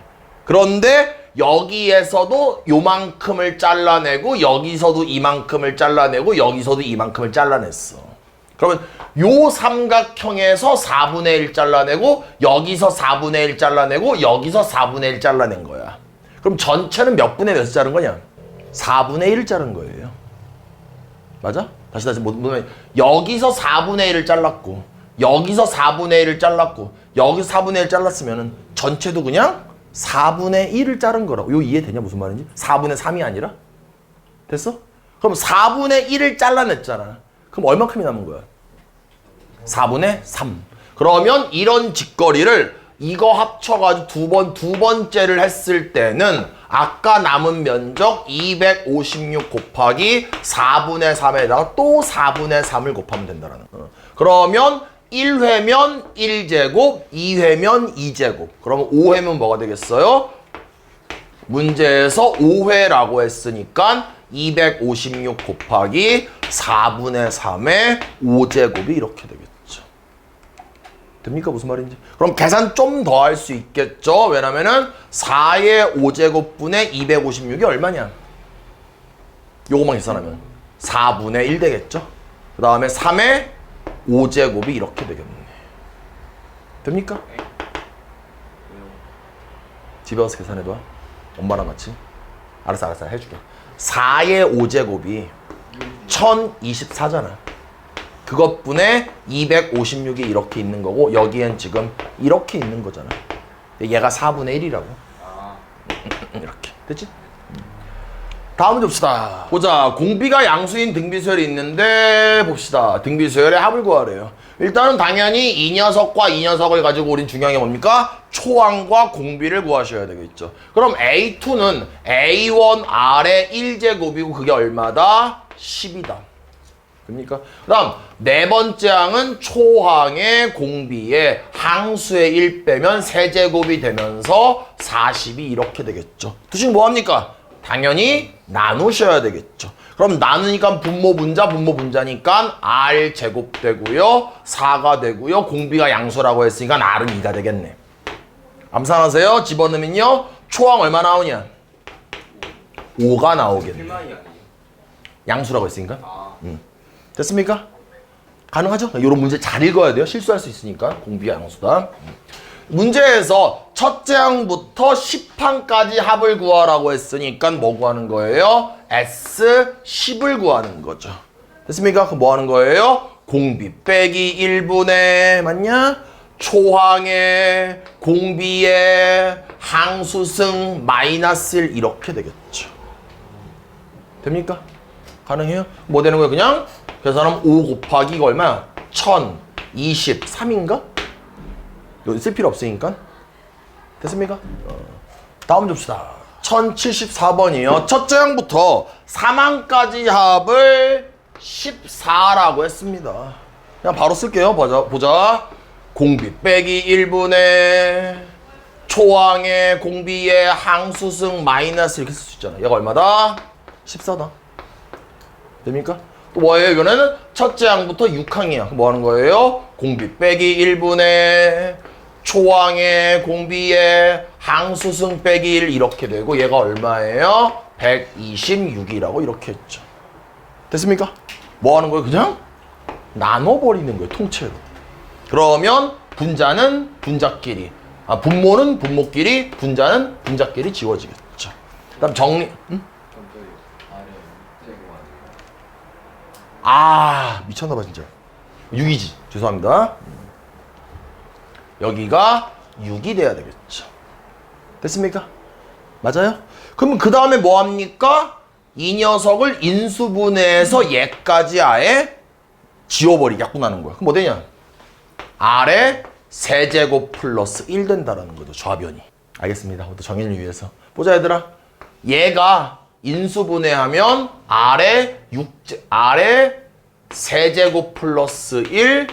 그런데 여기에서도 요만큼을 잘라내고 여기서도 이만큼을 잘라내고 여기서도 이만큼을 잘라냈어. 그러면 요 삼각형에서 4분의 1 잘라내고 여기서 4분의 1 잘라내고 여기서 4분의 1 잘라낸 거야. 그럼 전체는 몇 분의 몇을 자른 거냐? 4분의 1을 자른 거예요. 맞아? 다시 여기서 4분의 1을 잘랐고 여기서 4분의 1을 잘랐고 여기서 4분의 1 잘랐으면은 전체도 그냥 4분의 1을 자른 거라고. 요 이해되냐 무슨 말인지? 4분의 3이 아니라? 됐어? 그럼 4분의 1을 잘라냈잖아. 그럼 얼마큼이 남은 거야? 4분의 3. 그러면 이런 직거리를 이거 합쳐가지고 두 번째를 했을 때는 아까 남은 면적 256 곱하기 4분의 3에다가 또 4분의 3을 곱하면 된다라는 거. 그러면 1회면 1제곱, 2회면 2제곱. 그러면 5회면 뭐가 되겠어요? 문제에서 5회라고 했으니까 256 곱하기 4분의 3의 5제곱이 이렇게 되겠죠. 됩니까? 무슨 말인지. 그럼 계산 좀 더 할 수 있겠죠? 왜냐면은 4의 5제곱분의 256이 얼마냐? 요거만 계산하면 4분의 1 되겠죠? 그 다음에 3의 5제곱이 이렇게 되겠네. 됩니까? 집에 가서 계산해봐. 엄마랑 같이. 알았어 해줄게. 4의 5제곱이 1024잖아. 그것분에 256이 이렇게 있는 거고 여기엔 지금 이렇게 있는 거잖아. 얘가 4분의 1이라고. 이렇게. 됐지? 다음 문제 봅시다. 보자. 공비가 양수인 등비수열이 있는데 봅시다. 등비수열의 합을 구하래요. 일단은 당연히 이 녀석과 이 녀석을 가지고 우린 중요한 게 뭡니까? 초항과 공비를 구하셔야 되겠죠. 그럼 A2는 A1R의 1제곱이고 그게 얼마다? 10이다. 됩니까? 그 다음 네 번째 항은 초항의 공비에 항수의 1 빼면 세제곱이 되면서 40이 이렇게 되겠죠. 두식 뭐합니까? 당연히 나누셔야 되겠죠. 그럼 나누니까 분모분자니까 R 제곱 되고요. 4가 되고요. 공비가 양수라고 했으니까 R은 2가 되겠네. 암산하세요. 집어넣으면요. 초항 얼마 나오냐? 5가 나오겠네. 양수라고 했으니까. 됐습니까? 가능하죠? 이런 문제 잘 읽어야 돼요. 실수할 수 있으니까. 공비가 양수다. 문제에서 첫째 항부터 10항까지 합을 구하라고 했으니까 뭐 구하는 거예요? S10을 구하는 거죠. 됐습니까? 그럼 뭐 하는 거예요? 공비 빼기 1분의 맞냐? 초항의 공비의 항수승 마이너스 1 이렇게 되겠죠. 됩니까? 가능해요? 뭐 되는 거예요? 그냥 계산하면 5 곱하기 이거 얼마야? 1023인가? 이거 쓸 필요 없으니까. 됐습니까? 다음 줍시다. 1074번이요. 첫째 항부터 3항까지 합을 14라고 했습니다. 그냥 바로 쓸게요. 보자. 공비 빼기 1분의 초항의 공비의 항수승 마이너스 이렇게 쓸 수 있잖아. 얘가 얼마다? 14다. 됩니까? 또 뭐예요? 이거는 첫째 항부터 6항이야. 뭐 하는 거예요? 공비 빼기 1분의 초항의 공비의 항수승 빼기 1 이렇게 되고 얘가 얼마예요? 126이라고 이렇게 했죠. 됐습니까? 뭐 하는 거예요? 그냥 나눠버리는 거예요. 통째로. 그러면 분자는 분자끼리, 분모는 분모끼리, 분자는 분자끼리 지워지겠죠. 그다음 정리. 미쳤나봐 진짜. 6이지. 죄송합니다. 여기가 6이 돼야 되겠죠. 됐습니까? 맞아요? 그럼 그 다음에 뭐 합니까? 이 녀석을 인수분해해서 얘까지 아예 지워버리게 약분하는 거야. 그럼 뭐 되냐? R의 세제곱 플러스 1 된다라는 거죠. 좌변이. 알겠습니다. 또 정의를 위해서. 보자 얘들아. 얘가 인수분해하면 R의 세제곱 플러스 1,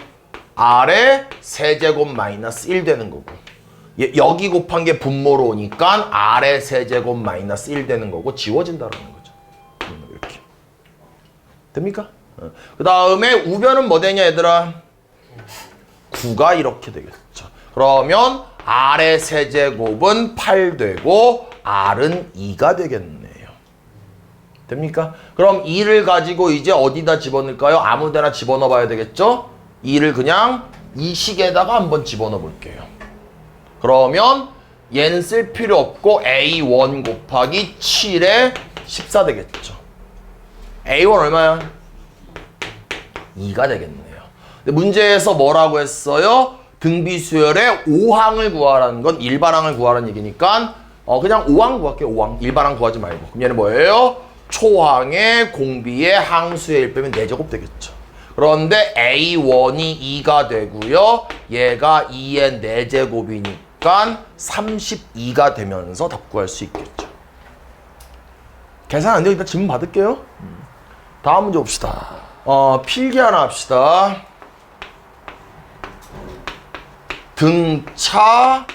R의 세제곱 마이너스 1 되는 거고. 여기 곱한 게 분모로 오니까 R의 세제곱 마이너스 1 되는 거고 지워진다라는 거죠. 이렇게. 됩니까? 그 다음에 우변은 뭐 되냐 얘들아? 9가 이렇게 되겠죠. 그러면 R의 세제곱은 8 되고 R은 2가 되겠네요. 됩니까? 그럼 2를 가지고 이제 어디다 집어넣을까요? 아무 데나 집어넣어 봐야 되겠죠? 2를 그냥 이 식에다가 한번 집어넣어 볼게요. 그러면 얘는 쓸 필요 없고 A1 곱하기 7에 14 되겠죠. A1 얼마야? 2가 되겠네요. 근데 문제에서 뭐라고 했어요? 등비수열의 5항을 구하라는 건 일반항을 구하라는 얘기니까 그냥 5항 구할게요. 5항. 일반항 구하지 말고. 그럼 얘는 뭐예요? 초항의 공비의 항수의 1 빼면 4제곱 되겠죠. 그런데 A1이 2가 되고요. 얘가 2의 4제곱이니까 32가 되면서 답 구할 수 있겠죠. 계산 안 되고 일단 질문 받을게요. 다음 문제 봅시다. 필기 하나 합시다. 등차,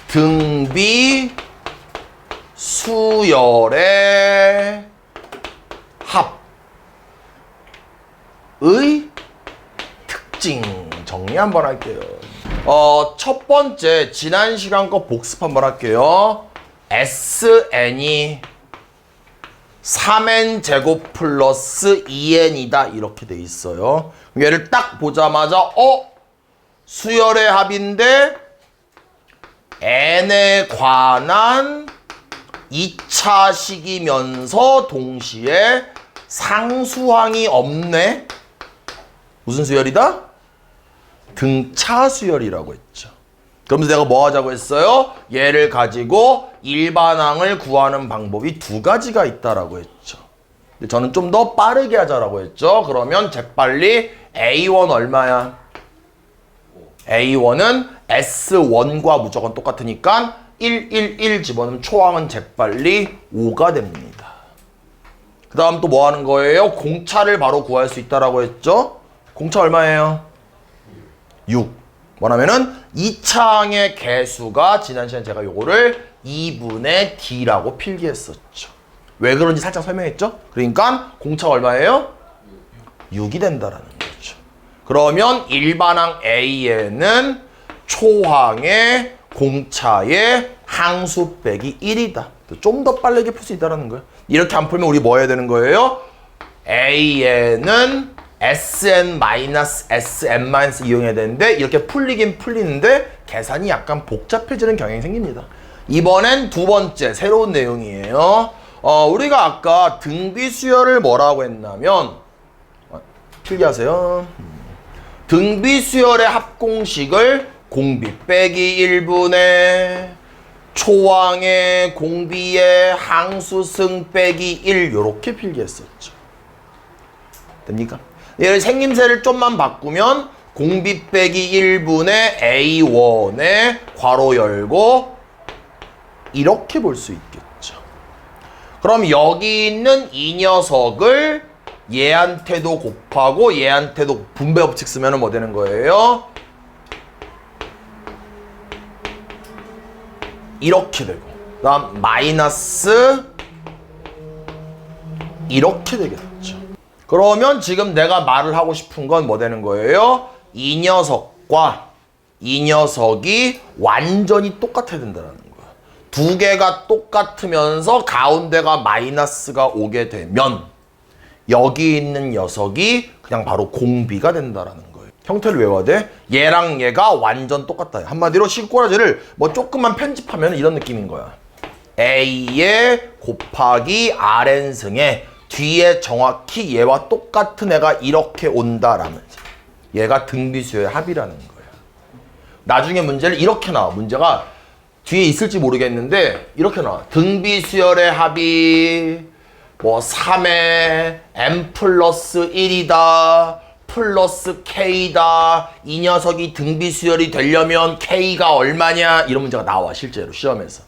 등비, 수열의 합의 특징 정리 한번 할게요. 첫 번째 지난 시간 거 복습 한번 할게요. SN이 3n 제곱 플러스 2n이다 이렇게 돼 있어요. 얘를 딱 보자마자 수열의 합인데 n에 관한 2차식이면서 동시에 상수항이 없네. 무슨 수열이다? 등차 수열이라고 했죠. 그러면서 내가 뭐 하자고 했어요? 얘를 가지고 일반항을 구하는 방법이 2가지가 있다라고 했죠. 근데 저는 좀 더 빠르게 하자라고 했죠. 그러면 재빨리 A1 얼마야? A1은 S1과 무조건 똑같으니까 1, 1, 1 집어넣으면 초항은 재빨리 5가 됩니다. 그 다음 또 뭐 하는 거예요? 공차를 바로 구할 수 있다라고 했죠? 공차 얼마예요? 6. 뭐냐면은 2차항의 개수가 지난 시간에 제가 요거를 2분의 D라고 필기했었죠. 왜 그런지 살짝 설명했죠? 그러니까 공차가 얼마예요? 6이 된다라는 거죠. 그러면 일반항 A에는 초항의 공차의 항수 빼기 1이다. 좀 더 빠르게 풀 수 있다는 거예요. 이렇게 안 풀면 우리 뭐 해야 되는 거예요? A에는 SN-SM- 이용해야 되는데 이렇게 풀리긴 풀리는데 계산이 약간 복잡해지는 경향이 생깁니다. 이번엔 두 번째 새로운 내용이에요. 우리가 아까 등비수열을 뭐라고 했냐면 필기하세요. 등비수열의 합공식을 공비 빼기 1분의 초항의 공비의 항수승 빼기 1 요렇게 필기했었죠. 됩니까? 얘를 생김새를 좀만 바꾸면 공비 빼기 1분의 A1에 괄호 열고 이렇게 볼 수 있겠죠. 그럼 여기 있는 이 녀석을 얘한테도 곱하고 얘한테도 분배 법칙 쓰면 뭐 되는 거예요? 이렇게 되고 그다음 마이너스 이렇게 되겠죠. 그러면 지금 내가 말을 하고 싶은 건 뭐 되는 거예요? 이 녀석과 이 녀석이 완전히 똑같아야 된다는 거야. 두 개가 똑같으면서 가운데가 마이너스가 오게 되면 여기 있는 녀석이 그냥 바로 공비가 된다라는 거예요. 형태를 외워야 돼. 얘랑 얘가 완전 똑같다. 한마디로 식꼬라지를 뭐 조금만 편집하면 이런 느낌인 거야. A에 곱하기 Rn승에 뒤에 정확히 얘와 똑같은 애가 이렇게 온다라면서 얘가 등비수열의 합이라는 거야. 나중에 문제를 이렇게 나와. 문제가 뒤에 있을지 모르겠는데 이렇게 나와. 등비수열의 합이 뭐 3에 m 플러스 1이다 플러스 k다. 이 녀석이 등비수열이 되려면 k가 얼마냐 이런 문제가 나와. 실제로 시험에서.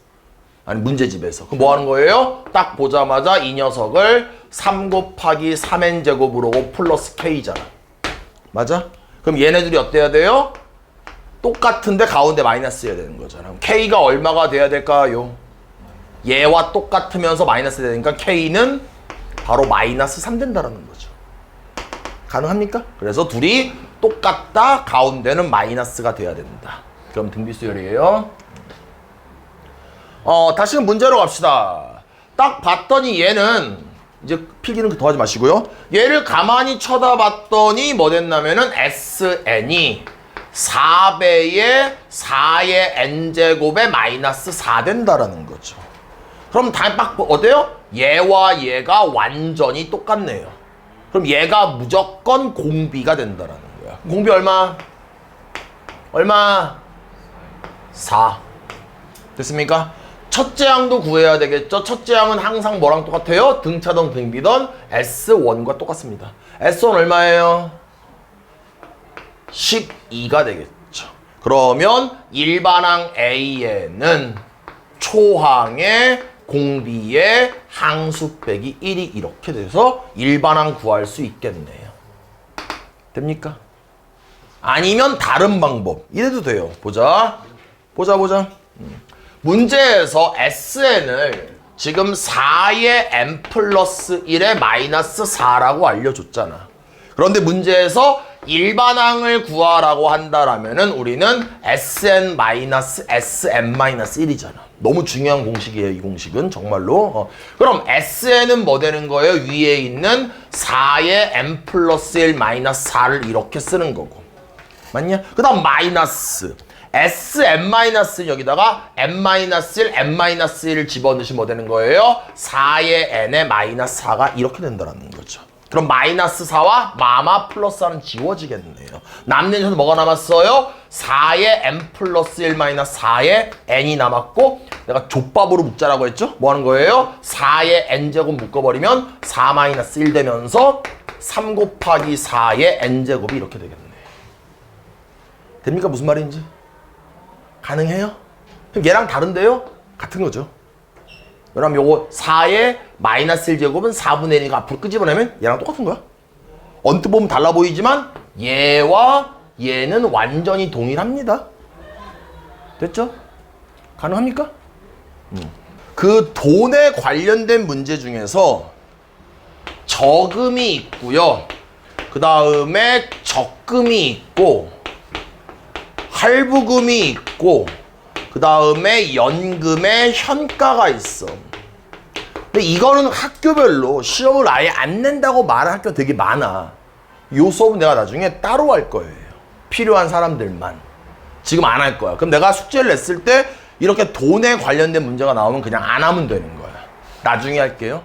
아니 문제집에서. 그럼 뭐 하는 거예요? 딱 보자마자 이 녀석을 3 곱하기 3n제곱으로 플러스 k잖아. 맞아? 그럼 얘네들이 어때야 돼요? 똑같은데 가운데 마이너스여야 되는 거잖아. 그럼 k가 얼마가 돼야 될까요? 얘와 똑같으면서 마이너스 돼야 되니까 k는 바로 마이너스 3 된다라는 거죠. 가능합니까? 그래서 둘이 똑같다. 가운데는 마이너스가 돼야 된다. 그럼 등비수열이에요. 다시금 문제로 갑시다. 딱 봤더니 얘는 이제 필기는 더 하지 마시고요. 얘를 가만히 쳐다봤더니 뭐 됐냐면은 SN이 4배의 4의 n제곱에 마이너스 4 된다라는 거죠. 그럼 딱 어때요? 얘와 얘가 완전히 똑같네요. 그럼 얘가 무조건 공비가 된다라는 거야. 공비 얼마? 얼마? 4. 됐습니까? 첫째 항도 구해야 되겠죠? 첫째 항은 항상 뭐랑 똑같아요? 등차던 등비던 S1과 똑같습니다. S1 얼마예요? 12가 되겠죠. 그러면 일반항 A에는 초항의 공비의 항수 빼기 1이 이렇게 돼서 일반항 구할 수 있겠네요. 됩니까? 아니면 다른 방법. 이래도 돼요. 보자. 문제에서 SN을 지금 4의 n 플러스 1의 마이너스 4라고 알려줬잖아. 그런데 문제에서 일반항을 구하라고 한다라면은 우리는 SN 마이너스 SM 마이너스 1이잖아. 너무 중요한 공식이에요, 이 공식은 정말로. 그럼 SN은 뭐 되는 거예요? 위에 있는 4의 n 플러스 1 마이너스 4를 이렇게 쓰는 거고. 맞냐? 그 다음 마이너스. SM-는 여기다가 n-1, n-1을 집어넣으시면 뭐 되는 거예요? 4의 n에 마이너스 4가 이렇게 된다는 거죠. 그럼 마이너스 4와 마마 플러스 4는 지워지겠네요. 남는 녀석은 뭐가 남았어요? 4의 n 플러스 1 마이너스 4의 n이 남았고 내가 족밥으로 묶자라고 했죠? 뭐 하는 거예요? 4의 n제곱 묶어버리면 4 마이너스 1 되면서 3 곱하기 4의 n제곱이 이렇게 되겠네요. 됩니까? 무슨 말인지? 가능해요? 그럼 얘랑 다른데요? 같은 거죠. 그럼 요거 4의 마이너스 1제곱은 4분의 1이니까 앞으로 끄집어내면 얘랑 똑같은 거야. 언뜻 보면 달라 보이지만 얘와 얘는 완전히 동일합니다. 됐죠? 가능합니까? 그 돈에 관련된 문제 중에서 저금이 있고요. 그 다음에 적금이 있고 할부금이 있고 그 다음에 연금에 현가가 있어. 근데 이거는 학교별로 시험을 아예 안 낸다고 말하는 학교 되게 많아. 요 수업은 내가 나중에 따로 할 거예요. 필요한 사람들만. 지금 안 할 거야. 그럼 내가 숙제를 냈을 때 이렇게 돈에 관련된 문제가 나오면 그냥 안 하면 되는 거야. 나중에 할게요.